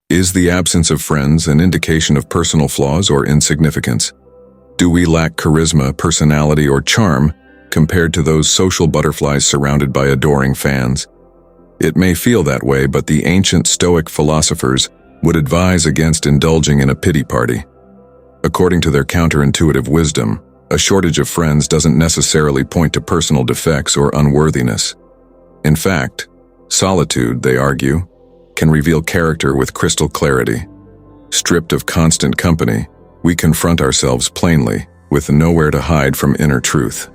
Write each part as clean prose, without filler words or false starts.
Is the absence of friends an indication of personal flaws or insignificance? Do we lack charisma, personality, or charm compared to those social butterflies surrounded by adoring fans? It may feel that way, but the ancient Stoic philosophers would advise against indulging in a pity party. According to their counterintuitive wisdom, a shortage of friends doesn't necessarily point to personal defects or unworthiness. In fact, solitude, they argue, can reveal character with crystal clarity. Stripped of constant company, we confront ourselves plainly, with nowhere to hide from inner truth.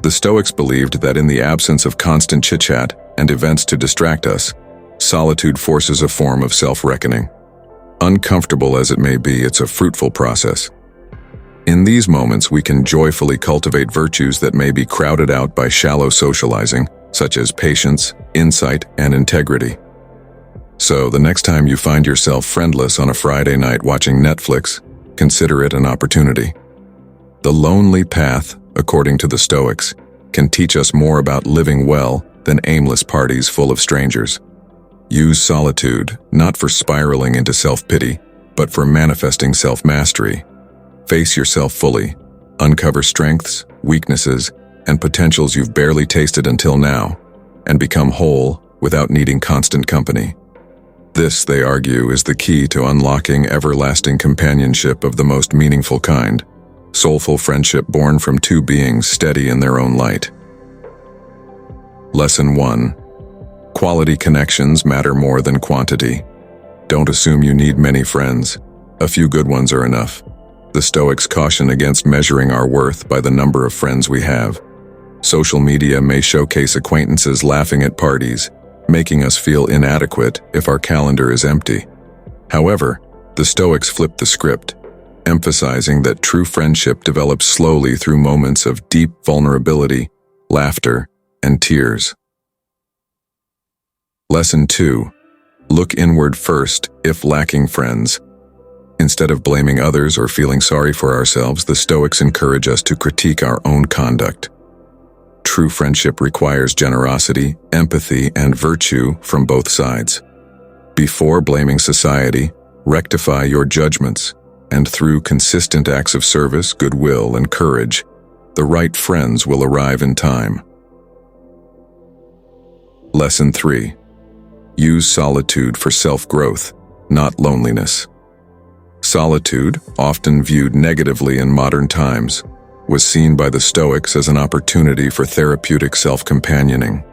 The Stoics believed that in the absence of constant chit-chat and events to distract us, solitude forces a form of self-reckoning. Uncomfortable as it may be, it's a fruitful process. In these moments, we can joyfully cultivate virtues that may be crowded out by shallow socializing, such as patience, insight, and integrity. So, the next time you find yourself friendless on a Friday night watching Netflix, consider it an opportunity. The lonely path, according to the Stoics, can teach us more about living well than aimless parties full of strangers. Use solitude, not for spiraling into self-pity, but for manifesting self-mastery. Face yourself fully, uncover strengths, weaknesses, and potentials you've barely tasted until now, and become whole without needing constant company. This, they argue, is the key to unlocking everlasting companionship of the most meaningful kind, soulful friendship born from two beings steady in their own light. Lesson 1. Quality connections matter more than quantity. Don't assume you need many friends. A few good ones are enough. The Stoics caution against measuring our worth by the number of friends we have. Social media may showcase acquaintances laughing at parties, making us feel inadequate if our calendar is empty. However, the Stoics flip the script, emphasizing that true friendship develops slowly through moments of deep vulnerability, laughter, and tears. Lesson 2. Look inward first if lacking friends. Instead of blaming others or feeling sorry for ourselves, the Stoics encourage us to critique our own conduct. True friendship requires generosity, empathy, and virtue from both sides. Before blaming society, rectify your judgments, and through consistent acts of service, goodwill, and courage, the right friends will arrive in time. Lesson 3. Use solitude for self-growth, not loneliness. Solitude, often viewed negatively in modern times, was seen by the Stoics as an opportunity for therapeutic self-companioning.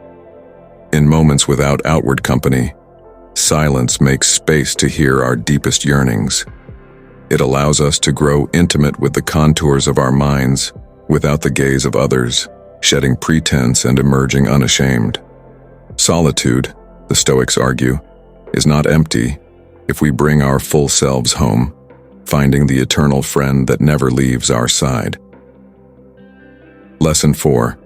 In moments without outward company, silence makes space to hear our deepest yearnings. It allows us to grow intimate with the contours of our minds without the gaze of others, shedding pretense and emerging unashamed. Solitude, the Stoics argue, is not empty if we bring our full selves home, finding the eternal friend that never leaves our side. Lesson 4.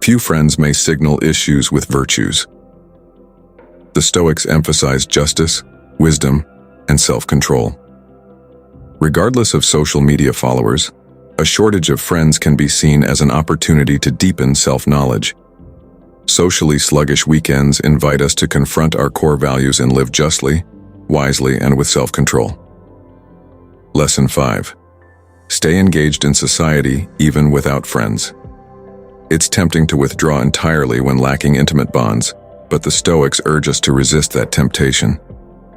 Few friends may signal issues with virtues. The Stoics emphasize justice, wisdom, and self-control. Regardless of social media followers, a shortage of friends can be seen as an opportunity to deepen self-knowledge. Socially sluggish weekends invite us to confront our core values and live justly, wisely, and with self-control. Lesson 5. Stay engaged in society even without friends. It's tempting to withdraw entirely when lacking intimate bonds, but the Stoics urge us to resist that temptation.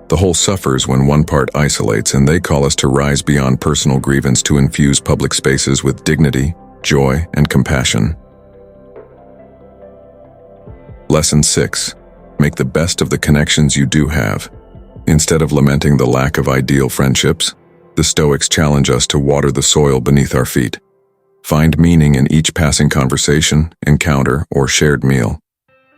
The whole suffers when one part isolates, and they call us to rise beyond personal grievance to infuse public spaces with dignity, joy, and compassion. Lesson 6. Make the best of the connections you do have. Instead of lamenting the lack of ideal friendships, the Stoics challenge us to water the soil beneath our feet. Find meaning in each passing conversation, encounter, or shared meal.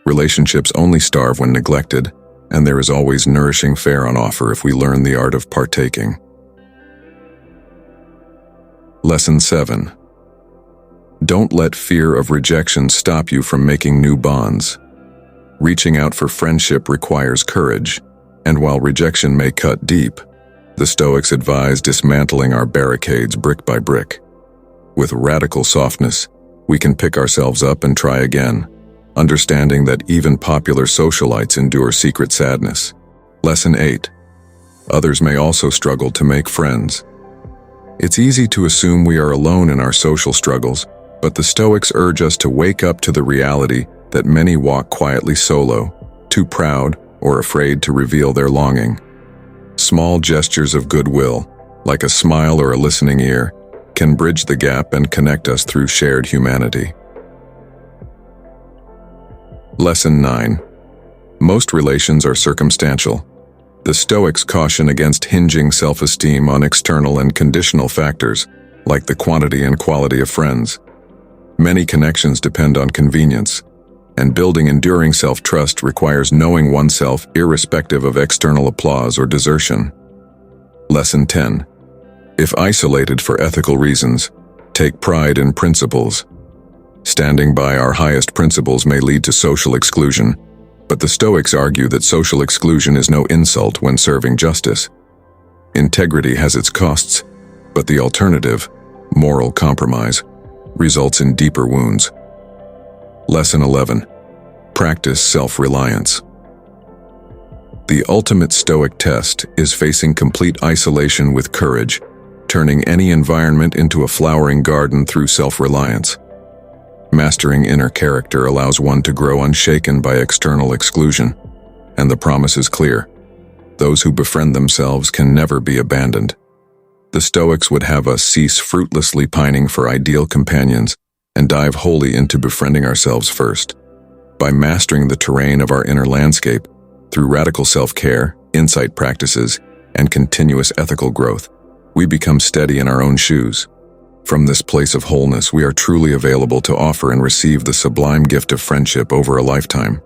Relationships only starve when neglected, and there is always nourishing fare on offer if we learn the art of partaking. Lesson 7. Don't let fear of rejection stop you from making new bonds. Reaching out for friendship requires courage, and while rejection may cut deep, the Stoics advise dismantling our barricades brick by brick. With radical softness, we can pick ourselves up and try again, understanding that even popular socialites endure secret sadness. Lesson 8. Others may also struggle to make friends. It's easy to assume we are alone in our social struggles, but the Stoics urge us to wake up to the reality that many walk quietly solo, too proud or afraid to reveal their longing. Small gestures of goodwill, like a smile or a listening ear, can bridge the gap and connect us through shared humanity. Lesson 9. Most relations are circumstantial. The Stoics caution against hinging self-esteem on external and conditional factors, like the quantity and quality of friends. Many connections depend on convenience, and building enduring self-trust requires knowing oneself irrespective of external applause or desertion. Lesson 10. If isolated for ethical reasons, take pride in principles. Standing by our highest principles may lead to social exclusion, but the Stoics argue that social exclusion is no insult when serving justice. Integrity has its costs, but the alternative, moral compromise, results in deeper wounds. Lesson 11. Practice self-reliance. The ultimate Stoic test is facing complete isolation with courage, turning any environment into a flowering garden through self-reliance. Mastering inner character allows one to grow unshaken by external exclusion, and the promise is clear. Those who befriend themselves can never be abandoned. The Stoics would have us cease fruitlessly pining for ideal companions and dive wholly into befriending ourselves first. By mastering the terrain of our inner landscape, through radical self-care, insight practices, and continuous ethical growth, we become steady in our own shoes. From this place of wholeness, we are truly available to offer and receive the sublime gift of friendship over a lifetime.